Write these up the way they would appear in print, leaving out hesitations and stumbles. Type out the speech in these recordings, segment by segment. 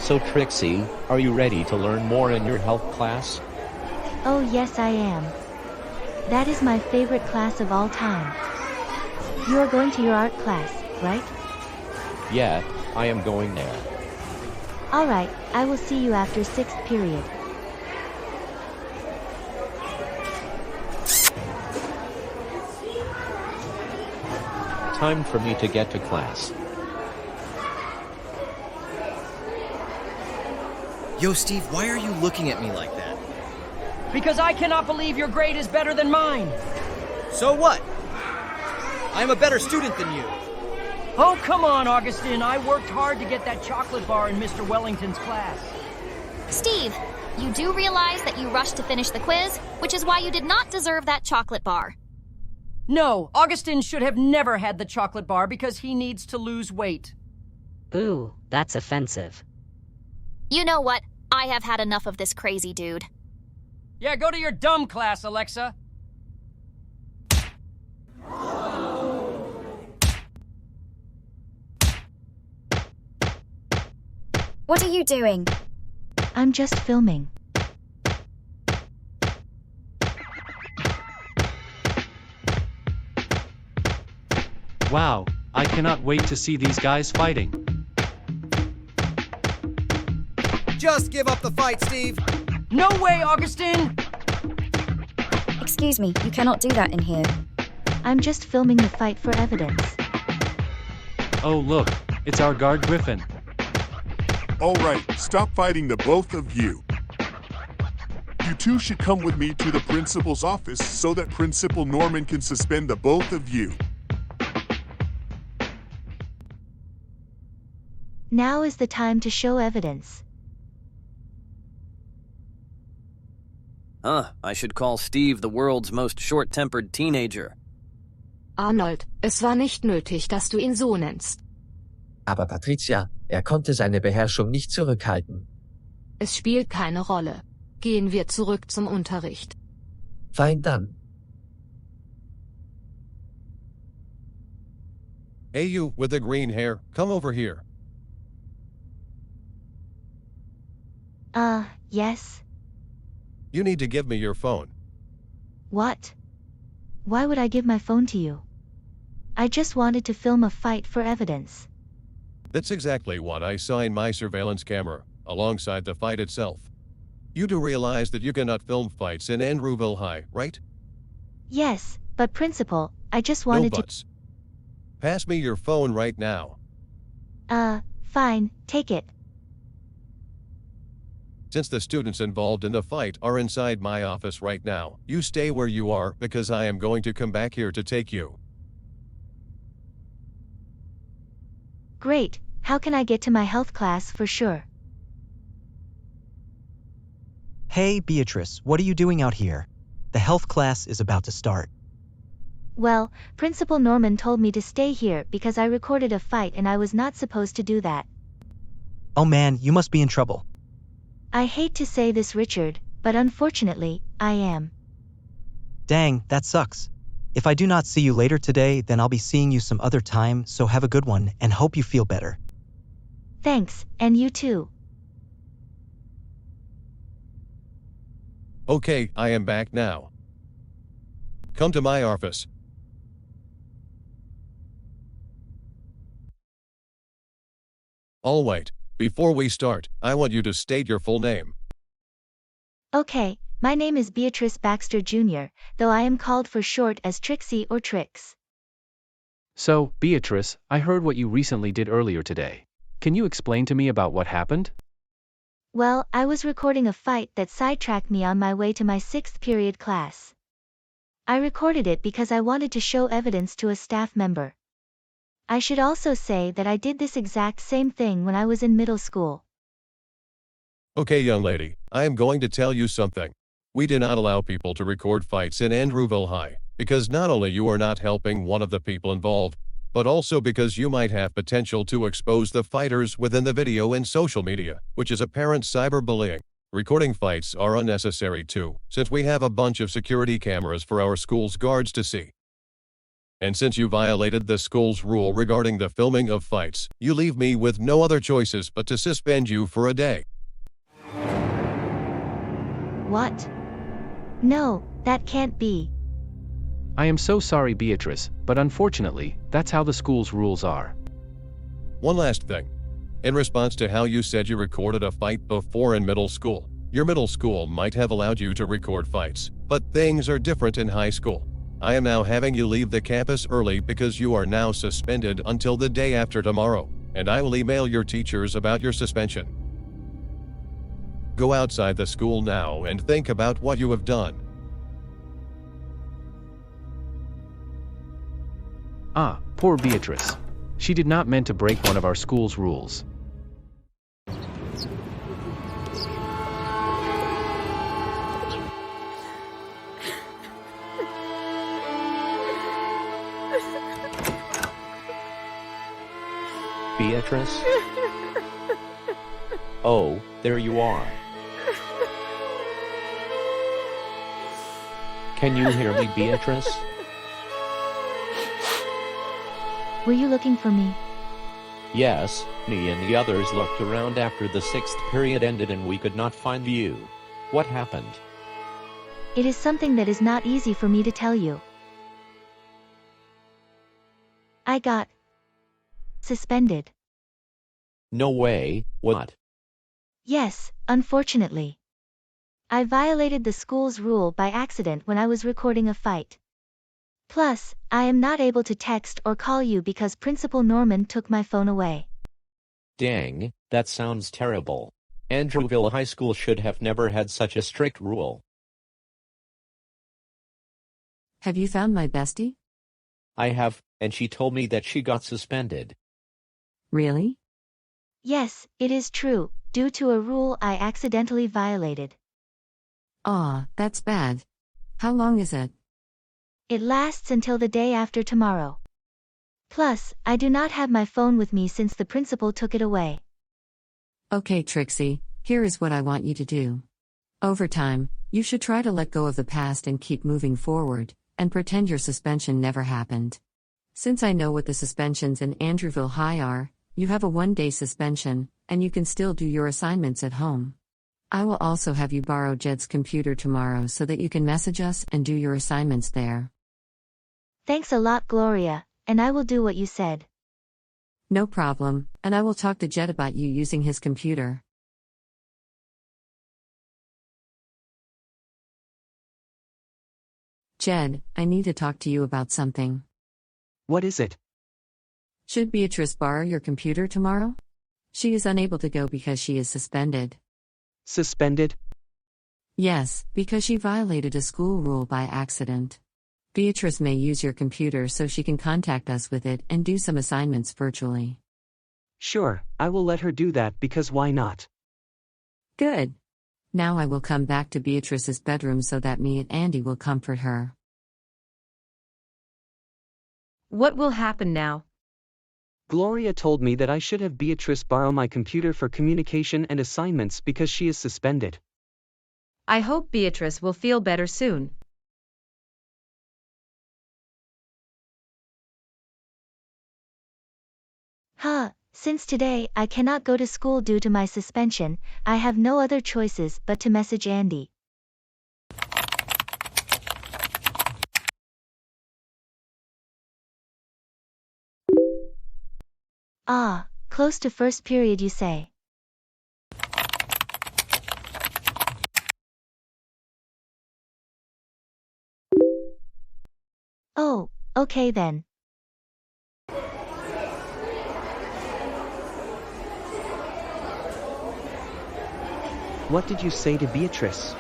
So Trixie, are you ready to learn more in your health class? Oh yes I am. That is my favorite class of all time. You are going to your art class, right? Yeah, I am going there. Alright, I will see you after 6th period. Time for me to get to class. Yo, Steve, why are you looking at me like that? Because I cannot believe your grade is better than mine. So what? I'm a better student than you. Oh, come on, Augustin. I worked hard to get that chocolate bar in Mr. Wellington's class. Steve, you do realize that you rushed to finish the quiz, which is why you did not deserve that chocolate bar. No, Augustin should have never had the chocolate bar because he needs to lose weight. Ooh, that's offensive. You know what? I have had enough of this crazy dude. Yeah, go to your dumb class, Alexa. What are you doing? I'm just filming. Wow, I cannot wait to see these guys fighting. Just give up the fight, Steve. No way, Augustin! Excuse me, you cannot do that in here. I'm just filming the fight for evidence. Oh look, it's our guard Griffin. All right, stop fighting, the both of you. You two should come with me to the principal's office so that Principal Norman can suspend the both of you. Now is the time to show evidence. I should call Steve the world's most short-tempered teenager. Arnold, es war nicht nötig, dass du ihn so nennst. Aber Patricia, konnte seine Beherrschung nicht zurückhalten. Es spielt keine Rolle. Gehen wir zurück zum Unterricht. Fein dann. Hey you, with the green hair, come over here. Yes? You need to give me your phone. What? Why would I give my phone to you? I just wanted to film a fight for evidence. That's exactly what I saw in my surveillance camera, alongside the fight itself. You do realize that you cannot film fights in Andrewville High, right? Yes, but Principal, I just wanted no buts. Pass me your phone right now. Fine, take it. Since the students involved in the fight are inside my office right now, you stay where you are because I am going to come back here to take you. Great, how can I get to my health class for sure? Hey, Beatrice, what are you doing out here? The health class is about to start. Well, Principal Norman told me to stay here because I recorded a fight and I was not supposed to do that. Oh man, you must be in trouble. I hate to say this, Richard, but unfortunately, I am. Dang, that sucks. If I do not see you later today, then I'll be seeing you some other time, so have a good one and hope you feel better. Thanks, and you too. Okay, I am back now. Come to my office. All right, before we start, I want you to state your full name. Okay, my name is Beatrice Baxter Jr., though I am called for short as Trixie or Trix. So, Beatrice, I heard what you recently did earlier today. Can you explain to me about what happened? Well, I was recording a fight that sidetracked me on my way to my 6th period class. I recorded it because I wanted to show evidence to a staff member. I should also say that I did this exact same thing when I was in middle school. Okay, young lady, I am going to tell you something. We do not allow people to record fights in Andrewville High, because not only you are not helping one of the people involved, but also because you might have potential to expose the fighters within the video in social media, which is apparent cyberbullying. Recording fights are unnecessary too, since we have a bunch of security cameras for our school's guards to see. And since you violated the school's rule regarding the filming of fights, you leave me with no other choices but to suspend you for a day. What? No, that can't be. I am so sorry, Beatrice, but unfortunately, that's how the school's rules are. One last thing. In response to how you said you recorded a fight before in middle school, your middle school might have allowed you to record fights, but things are different in high school. I am now having you leave the campus early because you are now suspended until the day after tomorrow, and I will email your teachers about your suspension. Go outside the school now and think about what you have done. Ah, poor Beatrice. She did not mean to break one of our school's rules. Beatrice? Oh, there you are. Can you hear me, Beatrice? Were you looking for me? Yes, me and the others looked around after the 6th period ended and we could not find you. What happened? It is something that is not easy for me to tell you. I got suspended. No way, what? Yes, unfortunately. I violated the school's rule by accident when I was recording a fight. Plus, I am not able to text or call you because Principal Norman took my phone away. Dang, that sounds terrible. Andrewville High School should have never had such a strict rule. Have you found my bestie? I have, and she told me that she got suspended. Really? Yes, it is true, due to a rule I accidentally violated. Aw, that's bad. How long is it? It lasts until the day after tomorrow. Plus, I do not have my phone with me since the principal took it away. Okay, Trixie, here is what I want you to do. Over time, you should try to let go of the past and keep moving forward, and pretend your suspension never happened. Since I know what the suspensions in Andrewville High are, you have a 1-day suspension, and you can still do your assignments at home. I will also have you borrow Jed's computer tomorrow so that you can message us and do your assignments there. Thanks a lot, Gloria, and I will do what you said. No problem, and I will talk to Jed about you using his computer. Jed, I need to talk to you about something. What is it? Should Beatrice borrow your computer tomorrow? She is unable to go because she is suspended. Suspended? Yes, because she violated a school rule by accident. Beatrice may use your computer so she can contact us with it and do some assignments virtually. Sure, I will let her do that because why not? Good. Now I will come back to Beatrice's bedroom so that me and Andy will comfort her. What will happen now? Gloria told me that I should have Beatrice borrow my computer for communication and assignments because she is suspended. I hope Beatrice will feel better soon. Since today I cannot go to school due to my suspension, I have no other choices but to message Andy. Close to first period you say. Oh, okay then. What did you say to Beatrice?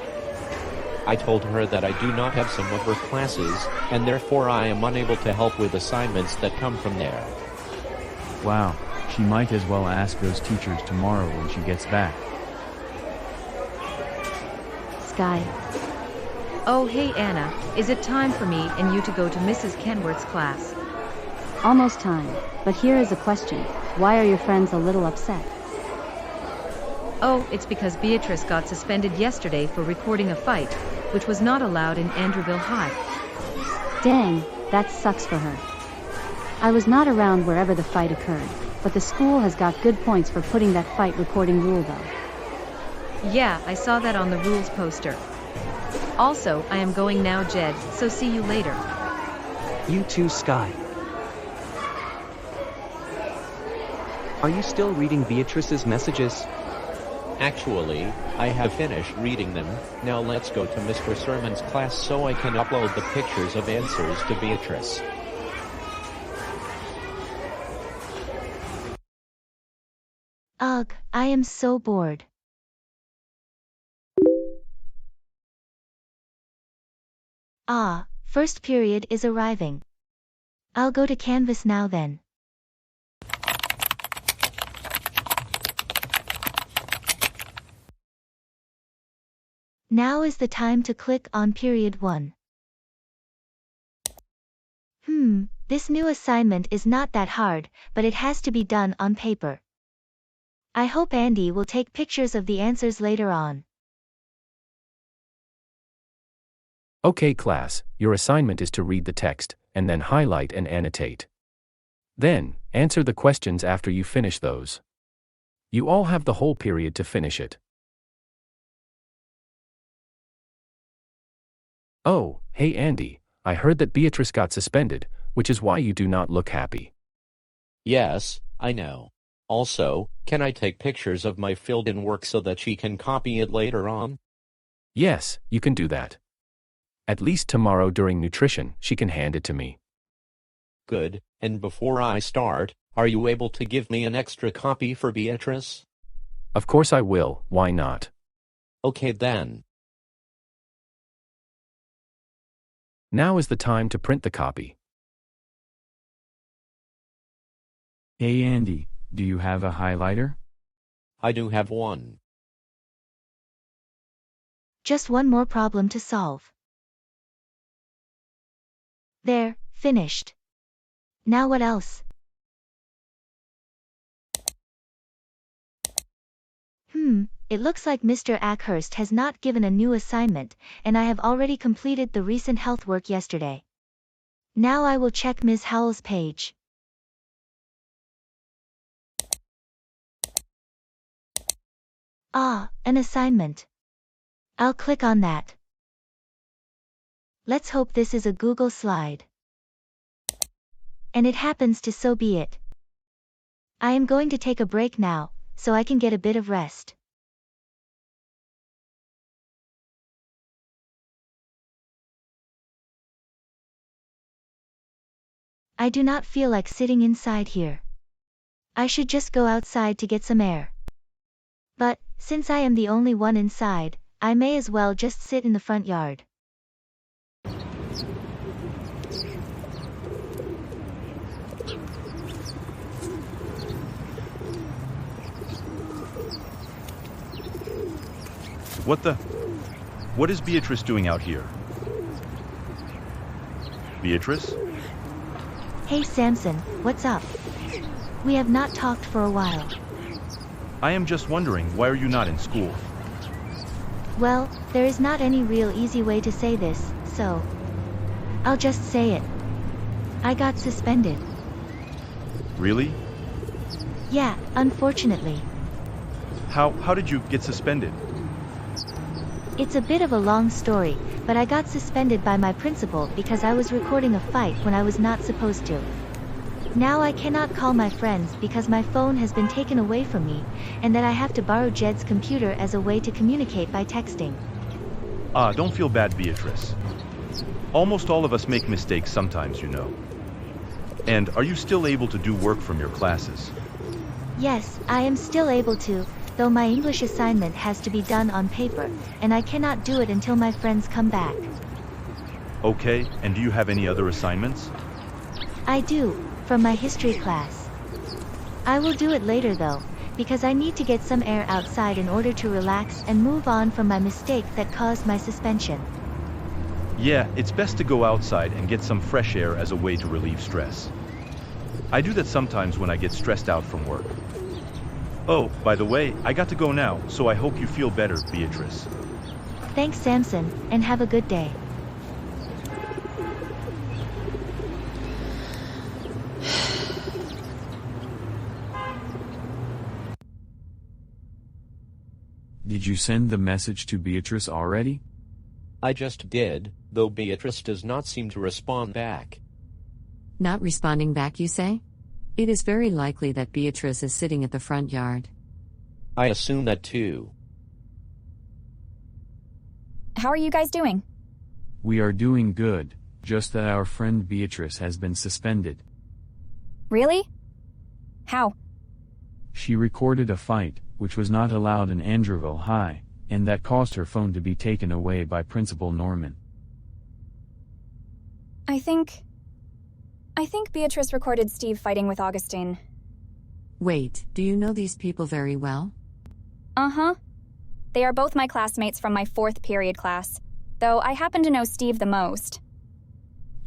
I told her that I do not have some of her classes, and therefore I am unable to help with assignments that come from there. Wow, she might as well ask those teachers tomorrow when she gets back. Sky. Oh hey Anna, is it time for me and you to go to Mrs. Kenworth's class? Almost time, but here is a question. Why are your friends a little upset? Oh, it's because Beatrice got suspended yesterday for recording a fight, which was not allowed in Andrewville High. Dang, that sucks for her. I was not around wherever the fight occurred, but the school has got good points for putting that fight recording rule though. Yeah, I saw that on the rules poster. Also, I am going now, Jed, so see you later. You too, Sky. Are you still reading Beatrice's messages? Actually, I have finished reading them. Now let's go to Mr. Sermon's class so I can upload the pictures of answers to Beatrice. Ugh, I am so bored. Ah, first period is arriving. I'll go to Canvas now then. Now is the time to click on period 1. This new assignment is not that hard, but it has to be done on paper. I hope Andy will take pictures of the answers later on. Okay class, your assignment is to read the text, and then highlight and annotate. Then, answer the questions after you finish those. You all have the whole period to finish it. Oh, hey Andy, I heard that Beatrice got suspended, which is why you do not look happy. Yes, I know. Also, can I take pictures of my filled-in work so that she can copy it later on? Yes, you can do that. At least tomorrow during nutrition, she can hand it to me. Good, and before I start, are you able to give me an extra copy for Beatrice? Of course I will, why not? Okay then. Now is the time to print the copy. Hey Andy, do you have a highlighter? I do have one. Just one more problem to solve. There, finished. Now what else? It looks like Mr. Ackhurst has not given a new assignment, and I have already completed the recent health work yesterday. Now I will check Ms. Howell's page. Ah, an assignment. I'll click on that. Let's hope this is a Google slide. And it happens to so be it. I am going to take a break now, so I can get a bit of rest. I do not feel like sitting inside here. I should just go outside to get some air. But, since I am the only one inside, I may as well just sit in the front yard. What is Beatrice doing out here? Beatrice? Hey Samson, what's up? We have not talked for a while. I am just wondering, why are you not in school? Well, there is not any real easy way to say this, so I'll just say it. I got suspended. Really? Yeah, unfortunately. How did you get suspended? It's a bit of a long story, but I got suspended by my principal because I was recording a fight when I was not supposed to. Now I cannot call my friends because my phone has been taken away from me, and that I have to borrow Jed's computer as a way to communicate by texting. Don't feel bad, Beatrice. Almost all of us make mistakes sometimes, you know. And are you still able to do work from your classes? Yes, I am still able to, though my English assignment has to be done on paper, and I cannot do it until my friends come back. Okay, and do you have any other assignments? I do, from my history class. I will do it later though, because I need to get some air outside in order to relax and move on from my mistake that caused my suspension. Yeah, it's best to go outside and get some fresh air as a way to relieve stress. I do that sometimes when I get stressed out from work. Oh, by the way, I got to go now, so I hope you feel better, Beatrice. Thanks Samson, and have a good day. Did you send the message to Beatrice already? I just did, though Beatrice does not seem to respond back. Not responding back, you say? It is very likely that Beatrice is sitting at the front yard. I assume that too. How are you guys doing? We are doing good, just that our friend Beatrice has been suspended. Really? How? She recorded a fight, which was not allowed in Andrewville High, and that caused her phone to be taken away by Principal Norman. I think Beatrice recorded Steve fighting with Augustin. Wait, do you know these people very well? Uh-huh. They are both my classmates from my 4th period class, though I happen to know Steve the most.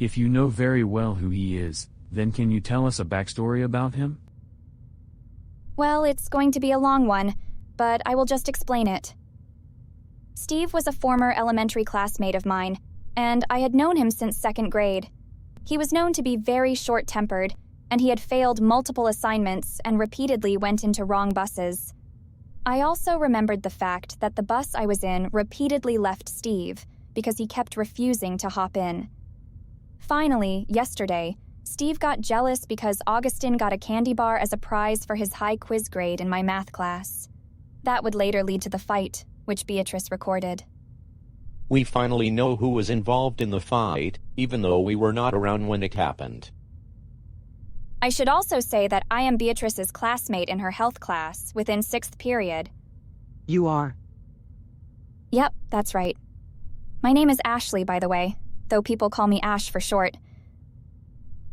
If you know very well who he is, then can you tell us a backstory about him? Well, it's going to be a long one, but I will just explain it. Steve was a former elementary classmate of mine, and I had known him since 2nd grade. He was known to be very short-tempered, and he had failed multiple assignments and repeatedly went into wrong buses. I also remembered the fact that the bus I was in repeatedly left Steve because he kept refusing to hop in. Finally, yesterday, Steve got jealous because Augustin got a candy bar as a prize for his high quiz grade in my math class. That would later lead to the fight, which Beatrice recorded. We finally know who was involved in the fight, even though we were not around when it happened. I should also say that I am Beatrice's classmate in her health class within 6th period. You are? Yep, that's right. My name is Ashley, by the way, though people call me Ash for short.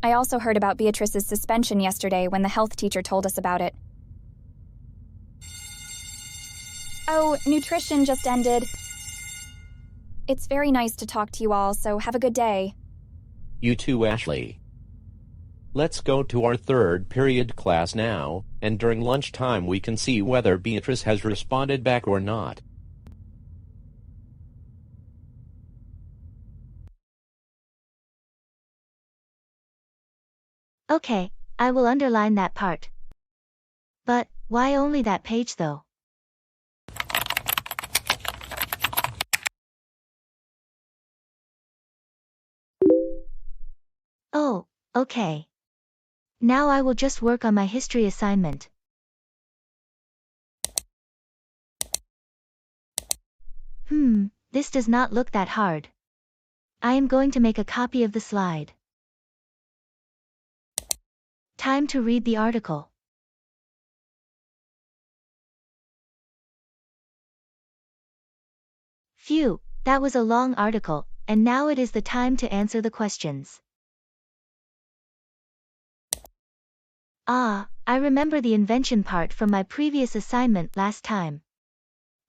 I also heard about Beatrice's suspension yesterday when the health teacher told us about it. Oh, nutrition just ended. It's very nice to talk to you all, so have a good day. You too, Ashley. Let's go to our 3rd period class now, and during lunchtime we can see whether Beatrice has responded back or not. Okay, I will underline that part. But, why only that page though? Oh, okay. Now I will just work on my history assignment. This does not look that hard. I am going to make a copy of the slide. Time to read the article. Phew, that was a long article, and now it is the time to answer the questions. Ah, I remember the invention part from my previous assignment last time.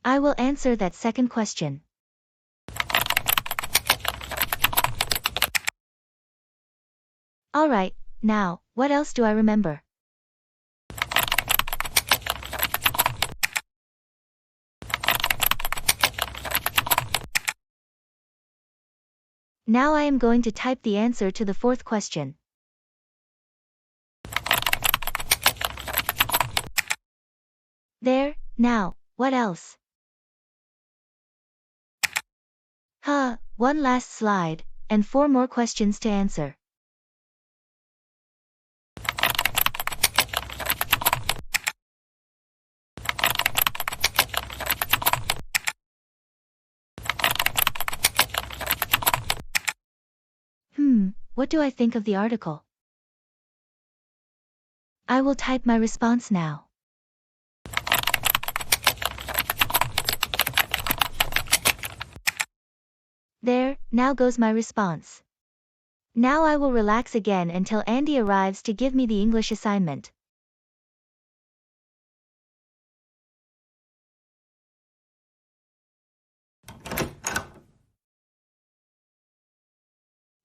I will answer that second question. Alright, now, what else do I remember? Now I am going to type the answer to the 4th question. There, now, what else? One last slide, and 4 more questions to answer. What do I think of the article? I will type my response now. There, now goes my response. Now I will relax again until Andy arrives to give me the English assignment.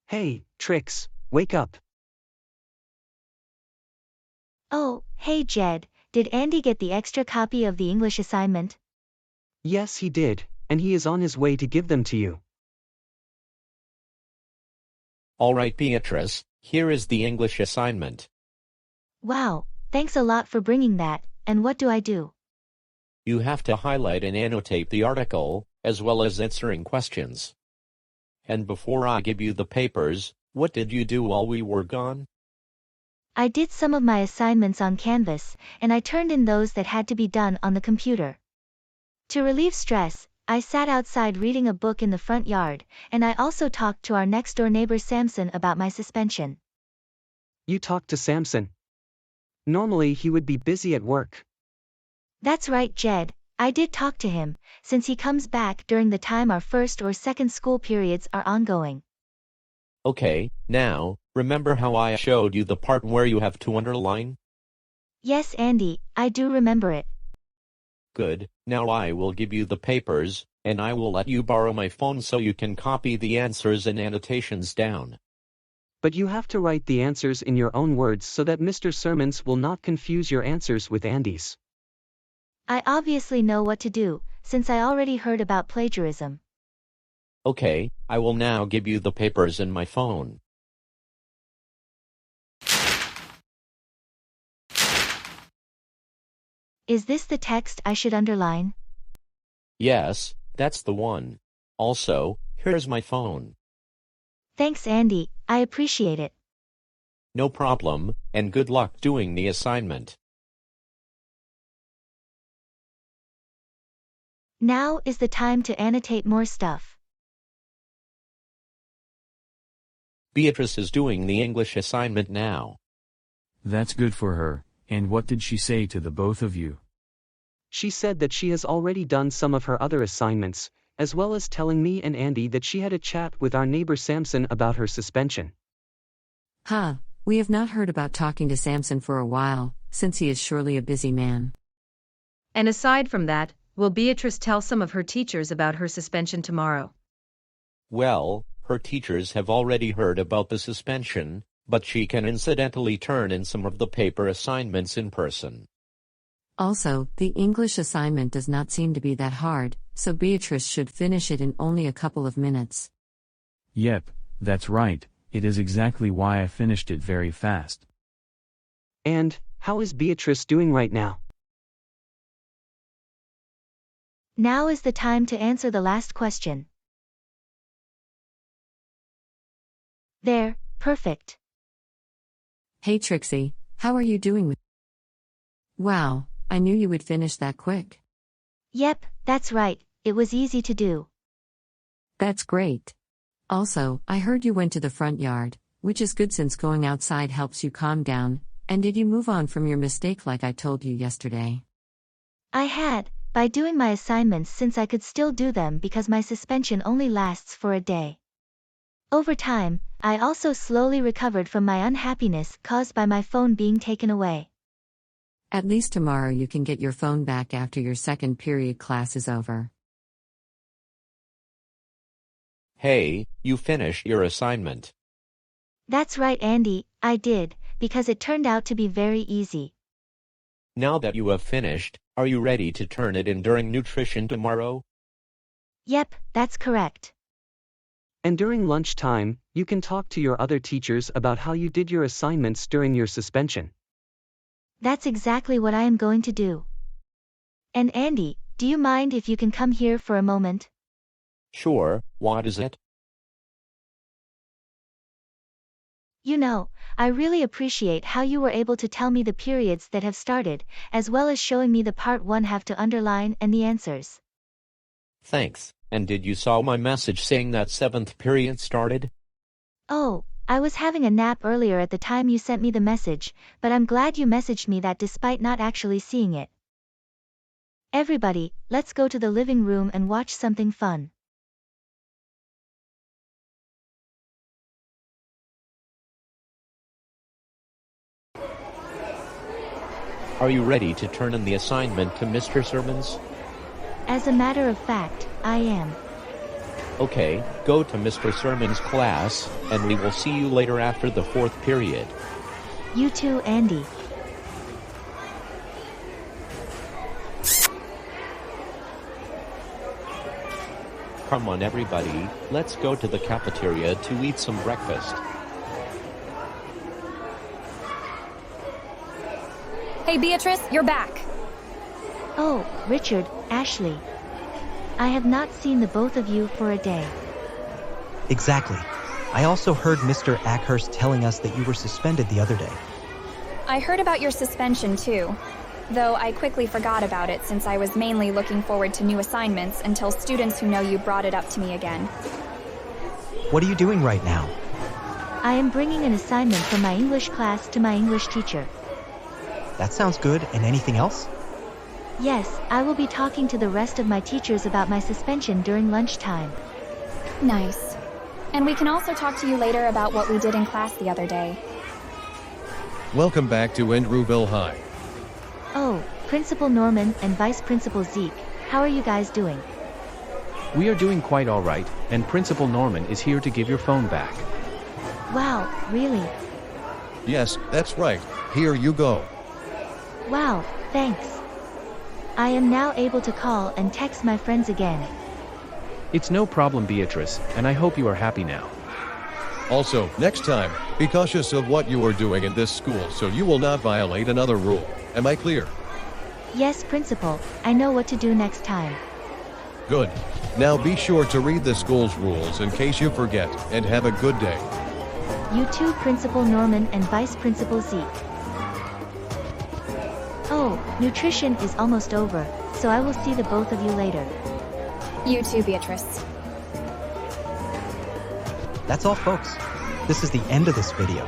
Hey, Trix, wake up. Oh, hey Jed, did Andy get the extra copy of the English assignment? Yes, he did, and he is on his way to give them to you. All right, Beatrice, here is the English assignment. Wow, thanks a lot for bringing that, and what do I do? You have to highlight and annotate the article, as well as answering questions. And before I give you the papers, what did you do while we were gone? I did some of my assignments on Canvas, and I turned in those that had to be done on the computer. To relieve stress, I sat outside reading a book in the front yard, and I also talked to our next-door neighbor Samson about my suspension. You talked to Samson? Normally he would be busy at work. That's right, Jed. I did talk to him, since he comes back during the time our first or second school periods are ongoing. Okay, now, remember how I showed you the part where you have to underline? Yes, Andy, I do remember it. Good, now I will give you the papers, and I will let you borrow my phone so you can copy the answers and annotations down. But you have to write the answers in your own words so that Mr. Sermons will not confuse your answers with Andy's. I obviously know what to do, since I already heard about plagiarism. Okay, I will now give you the papers and my phone. Is this the text I should underline? Yes, that's the one. Also, here's my phone. Thanks, Andy, I appreciate it. No problem, and good luck doing the assignment. Now is the time to annotate more stuff. Beatrice is doing the English assignment now. That's good for her, and what did she say to the both of you? She said that she has already done some of her other assignments, as well as telling me and Andy that she had a chat with our neighbor Samson about her suspension. We have not heard about talking to Samson for a while, since he is surely a busy man. And aside from that, will Beatrice tell some of her teachers about her suspension tomorrow? Well, her teachers have already heard about the suspension, but she can incidentally turn in some of the paper assignments in person. Also, the English assignment does not seem to be that hard, so Beatrice should finish it in only a couple of minutes. Yep, that's right, it is exactly why I finished it very fast. And, how is Beatrice doing right now? Now is the time to answer the last question. There, perfect. Hey Trixie, how are you doing with... Wow, I knew you would finish that quick. Yep, that's right, it was easy to do. That's great. Also, I heard you went to the front yard, which is good since going outside helps you calm down, and did you move on from your mistake like I told you yesterday? I had, by doing my assignments since I could still do them because my suspension only lasts for a day. Over time, I also slowly recovered from my unhappiness caused by my phone being taken away. At least tomorrow you can get your phone back after your second period class is over. Hey, you finished your assignment. That's right, Andy, I did, because it turned out to be very easy. Now that you have finished, are you ready to turn it in during nutrition tomorrow? Yep, that's correct. And during lunchtime, you can talk to your other teachers about how you did your assignments during your suspension. That's exactly what I am going to do. And Andy, do you mind if you can come here for a moment? Sure, what is it? You know, I really appreciate how you were able to tell me the periods that have started, as well as showing me the part 1 have to underline and the answers. Thanks, and did you saw my message saying that 7th period started? Oh, I was having a nap earlier at the time you sent me the message, but I'm glad you messaged me that despite not actually seeing it. Everybody, let's go to the living room and watch something fun. Are you ready to turn in the assignment to Mr. Sermons? As a matter of fact, I am. Okay, go to Mr. Sermons' class, and we will see you later after the 4th period. You too, Andy. Come on everybody, let's go to the cafeteria to eat some breakfast. Hey Beatrice, you're back. Oh, Richard, Ashley. I have not seen the both of you for a day. Exactly. I also heard Mr. Ackhurst telling us that you were suspended the other day. I heard about your suspension too, though I quickly forgot about it since I was mainly looking forward to new assignments until students who know you brought it up to me again. What are you doing right now? I am bringing an assignment from my English class to my English teacher. That sounds good. And anything else? Yes, I will be talking to the rest of my teachers about my suspension during lunchtime. Nice. And we can also talk to you later about what we did in class the other day. Welcome back to Andrewville High. Oh, Principal Norman and Vice Principal Zeke, how are you guys doing? We are doing quite all right, and Principal Norman is here to give your phone back. Wow, really? Yes, that's right. Here you go. Wow, thanks. I am now able to call and text my friends again. It's no problem, Beatrice, and I hope you are happy now. Also, next time, be cautious of what you are doing in this school so you will not violate another rule. Am I clear? Yes, Principal, I know what to do next time. Good. Now be sure to read the school's rules in case you forget, and have a good day. You too, Principal Norman and Vice Principal Zeke. Oh, nutrition is almost over, so I will see the both of you later. You too, Beatrice. That's all, folks. This is the end of this video.